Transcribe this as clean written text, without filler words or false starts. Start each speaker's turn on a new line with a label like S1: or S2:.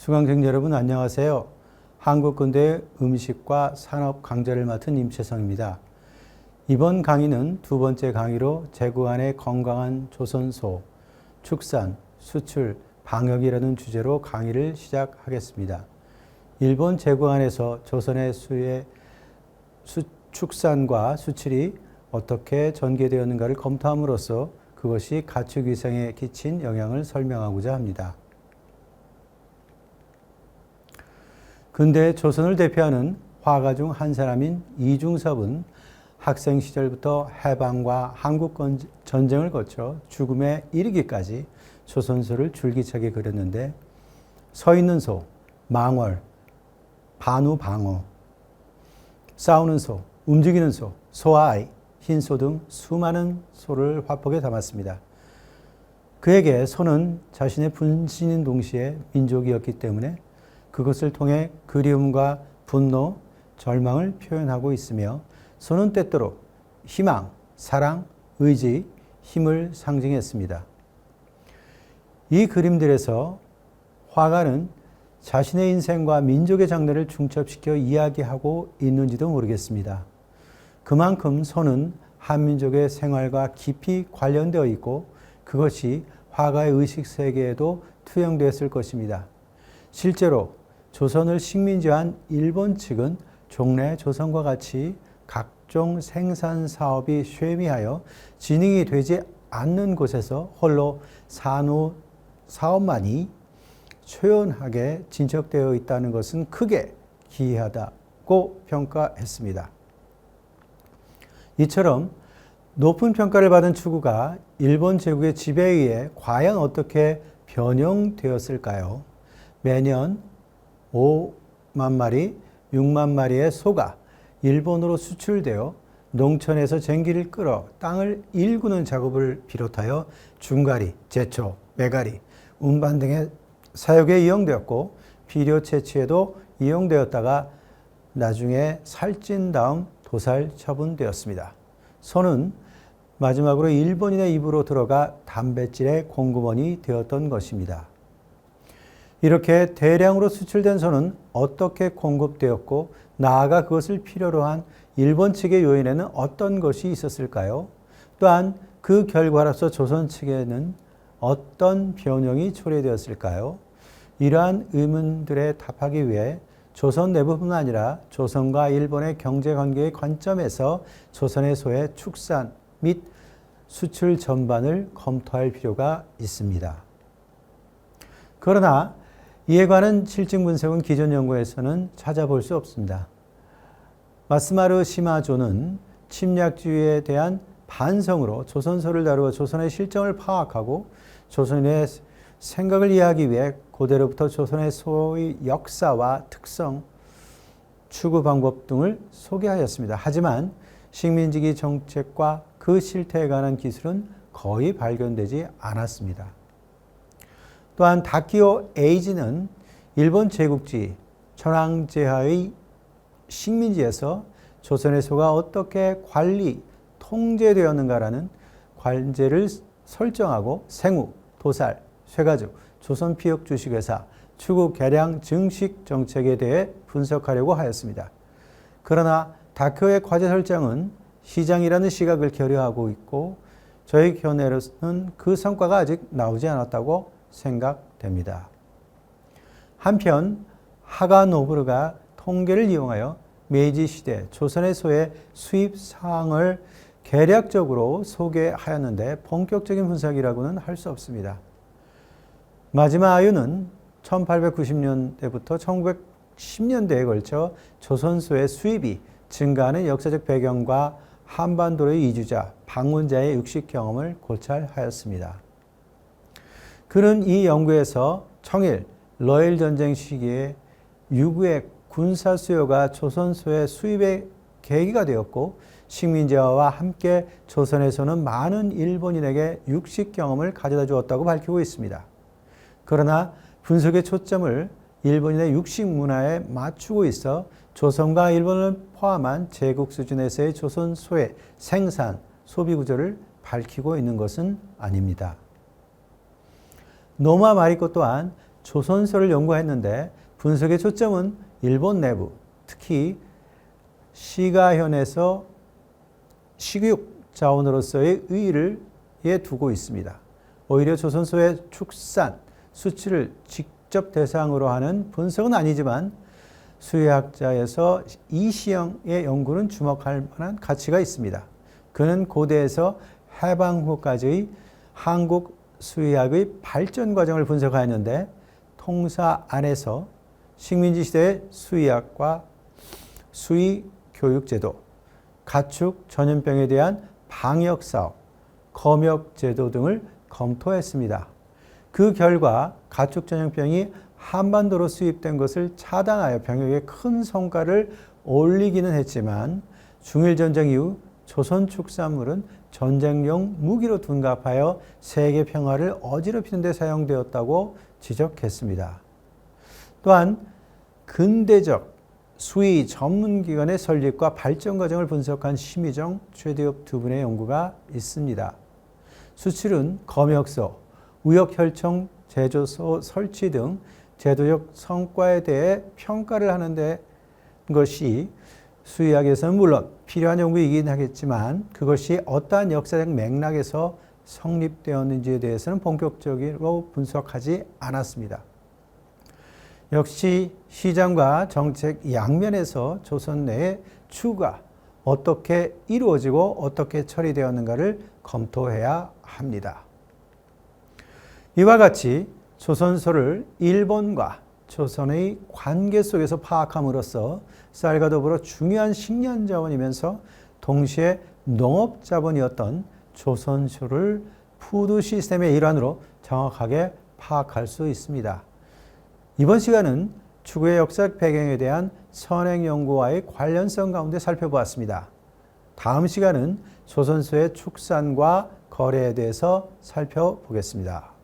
S1: 수강생 여러분 안녕하세요. 한국 근대의 음식과 산업 강좌를 맡은 임채성입니다. 이번 강의는 두 번째 강의로 제국안의 건강한 조선소, 축산, 수출, 방역이라는 주제로 강의를 시작하겠습니다. 일본 제국안에서 조선의 축산과 수출이 어떻게 전개되었는가를 검토함으로써 그것이 가축 위생에 끼친 영향을 설명하고자 합니다. 근대 조선을 대표하는 화가 중 한 사람인 이중섭은 학생 시절부터 해방과 한국 전쟁을 거쳐 죽음에 이르기까지 조선소를 줄기차게 그렸는데 서 있는 소, 망월, 반우 방어, 싸우는 소, 움직이는 소, 소와 아이, 흰소 등 수많은 소를 화폭에 담았습니다. 그에게 소는 자신의 분신인 동시에 민족이었기 때문에 그것을 통해 그리움과 분노, 절망을 표현하고 있으며 소는 때때로 희망, 사랑, 의지, 힘을 상징했습니다. 이 그림들에서 화가는 자신의 인생과 민족의 장래를 중첩시켜 이야기하고 있는지도 모르겠습니다. 그만큼 소는 한민족의 생활과 깊이 관련되어 있고 그것이 화가의 의식 세계에도 투영되었을 것입니다. 실제로 조선을 식민지한 일본 측은 종래 조선과 같이 각종 생산 사업이 쇠미하여 진행이 되지 않는 곳에서 홀로 산후 사업만이 초연하게 진척되어 있다는 것은 크게 기이하다고 평가했습니다. 이처럼 높은 평가를 받은 추구가 일본 제국의 지배에 의해 과연 어떻게 변형되었을까요? 매년 5만 마리, 6만 마리의 소가 일본으로 수출되어 농촌에서 쟁기를 끌어 땅을 일구는 작업을 비롯하여 중가리, 제초, 메가리, 운반 등의 사역에 이용되었고 비료 채취에도 이용되었다가 나중에 살찐 다음 도살 처분되었습니다. 소는 마지막으로 일본인의 입으로 들어가 단백질의 공급원이 되었던 것입니다. 이렇게 대량으로 수출된 소는 어떻게 공급되었고 나아가 그것을 필요로 한 일본 측의 요인에는 어떤 것이 있었을까요? 또한 그 결과로서 조선 측에는 어떤 변형이 초래되었을까요? 이러한 의문들에 답하기 위해 조선 내부뿐 아니라 조선과 일본의 경제관계의 관점에서 조선의 소의 축산 및 수출 전반을 검토할 필요가 있습니다. 그러나 이에 관한 실증 분석은 기존 연구에서는 찾아볼 수 없습니다. 마스마르 시마조는 침략주의에 대한 반성으로 조선소를 다루어 조선의 실정을 파악하고 조선의 생각을 이해하기 위해 고대로부터 조선의 소의 역사와 특성, 추구 방법 등을 소개하였습니다. 하지만 식민지기 정책과 그 실태에 관한 기술은 거의 발견되지 않았습니다. 또한 다키오 에이지는 일본 제국지 천황제하의 식민지에서 조선의 소가 어떻게 관리, 통제되었는가라는 관제를 설정하고 생우, 도살, 쇠가죽, 조선피역 주식회사, 추구 개량 증식 정책에 대해 분석하려고 하였습니다. 그러나 다키오의 과제 설정은 시장이라는 시각을 결여하고 있고 저희 견해로서는 그 성과가 아직 나오지 않았다고 생각됩니다. 한편 하가노부르가 통계를 이용하여 메이지 시대 조선의 소의 수입 상황을 개략적으로 소개하였는데 본격적인 분석이라고는 할 수 없습니다. 마지막 아유는 1890년대부터 1910년대에 걸쳐 조선소의 수입이 증가하는 역사적 배경과 한반도의 이주자, 방문자의 육식 경험을 고찰하였습니다. 그는 이 연구에서 청일, 러일 전쟁 시기에 유구의 군사 수요가 조선소의 수입의 계기가 되었고 식민지화와 함께 조선에서는 많은 일본인에게 육식 경험을 가져다 주었다고 밝히고 있습니다. 그러나 분석의 초점을 일본인의 육식 문화에 맞추고 있어 조선과 일본을 포함한 제국 수준에서의 조선소의 생산, 소비 구조를 밝히고 있는 것은 아닙니다. 노마 마리코 또한 조선소를 연구했는데 분석의 초점은 일본 내부, 특히 시가현에서 식육 자원으로서의 의의를 두고 있습니다. 오히려 조선소의 축산, 수출을 직접 대상으로 하는 분석은 아니지만 수의학자에서 이시영의 연구는 주목할 만한 가치가 있습니다. 그는 고대에서 해방 후까지의 한국 수의학의 발전 과정을 분석하였는데 통사 안에서 식민지 시대의 수의학과 수의 교육제도, 가축 전염병에 대한 방역사업, 검역제도 등을 검토했습니다. 그 결과 가축 전염병이 한반도로 수입된 것을 차단하여 병역에 큰 성과를 올리기는 했지만 중일전쟁 이후 조선 축산물은 전쟁용 무기로 둔갑하여 세계 평화를 어지럽히는 데 사용되었다고 지적했습니다. 또한 근대적 수의 전문기관의 설립과 발전 과정을 분석한 심희정, 최대엽 두 분의 연구가 있습니다. 수출은 검역소, 우역혈청 제조소 설치 등 제도적 성과에 대해 평가를 하는 것이 수의학에서는 물론 필요한 연구이긴 하겠지만 그것이 어떠한 역사적 맥락에서 성립되었는지에 대해서는 본격적으로 분석하지 않았습니다. 역시 시장과 정책 양면에서 조선 내의 추가 어떻게 이루어지고 어떻게 처리되었는가를 검토해야 합니다. 이와 같이 조선소를 일본과 조선의 관계 속에서 파악함으로써 쌀과 더불어 중요한 식량자원이면서 동시에 농업자본이었던 조선소를 푸드 시스템의 일환으로 정확하게 파악할 수 있습니다. 이번 시간은 추구의 역사적 배경에 대한 선행연구와의 관련성 가운데 살펴보았습니다. 다음 시간은 조선소의 축산과 거래에 대해서 살펴보겠습니다.